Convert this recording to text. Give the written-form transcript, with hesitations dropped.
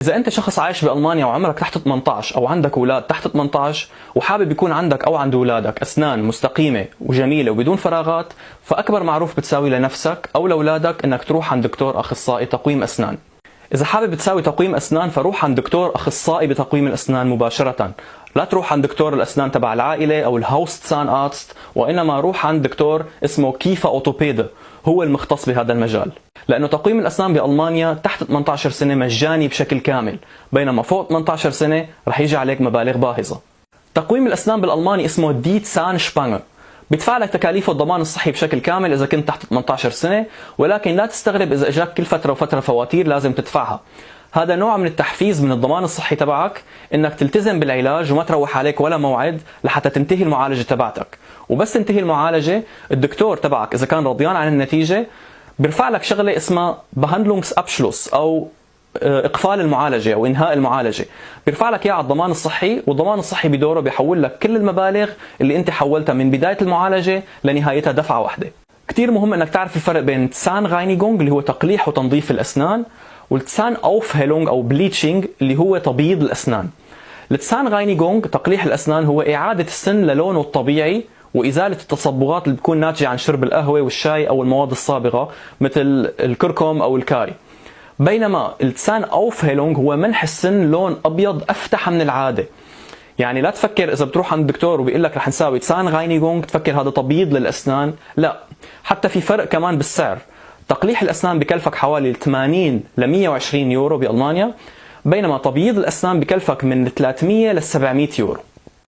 إذا أنت شخص عايش بألمانيا وعمرك تحت 18 أو عندك أولاد تحت 18 وحابب يكون عندك أو عند أولادك أسنان مستقيمة وجميلة وبدون فراغات، فأكبر معروف بتساوي لنفسك أو لأولادك إنك تروح عند دكتور أخصائي تقويم أسنان. إذا حابب تساوي تقويم أسنان فروح عند دكتور أخصائي بتقويم الأسنان مباشرة، لا تروح عند دكتور الأسنان تبع العائلة أو الهاوست سان آرست، وإنما روح عند دكتور اسمه كيفا أوتوبيدا، هو المختص بهذا المجال. لأنه تقويم الأسنان بألمانيا تحت 18 سنة مجاني بشكل كامل، بينما فوق 18 سنة رح يجي عليك مبالغ باهظة. تقويم الأسنان بالألماني اسمه دي تسانشبانge، بيدفع لك تكاليف الضمان الصحي بشكل كامل إذا كنت تحت 18 سنة، ولكن لا تستغرب إذا إجاك كل فترة وفترة فواتير لازم تدفعها. هذا نوع من التحفيز من الضمان الصحي تبعك إنك تلتزم بالعلاج وما تروح عليك ولا موعد لحتى تنتهي المعالجة تبعتك. وبس تنتهي المعالجة الدكتور تبعك إذا كان رضيان عن النتيجة بيرفع لك شغلة اسمها Behandlungsabschluss أو إقفال المعالجة أو إنهاء المعالجة، بيرفع لك إياه على الضمان الصحي، والضمان الصحي بدوره بيحول لك كل المبالغ اللي أنت حولتها من بداية المعالجة لنهايتها دفعة واحدة. كتير مهم إنك تعرف الفرق بين Zahnreinigung اللي هو تقليح وتنظيف الأسنان، والتسان أوفهيلونج أو بليتشينج اللي هو تبييض الأسنان. التسانغاينيغونج تقليح الأسنان هو إعادة السن للونه الطبيعي وإزالة التصبغات اللي بتكون ناتجة عن شرب القهوة والشاي أو المواد الصابغة مثل الكركم أو الكاري. بينما التسان أوفهيلونج هو منح السن لون أبيض أفتح من العادة. يعني لا تفكر إذا بتروح عند الدكتور وبيقول لك رح نساوي تسانغاينيغونج تفكر هذا تبييض للأسنان، لا، حتى في فرق كمان بالسعر. تقليح الأسنان بكلفك حوالي 80 ل 120 يورو بألمانيا، بينما تبييض الأسنان بكلفك من 300 ل 700 يورو.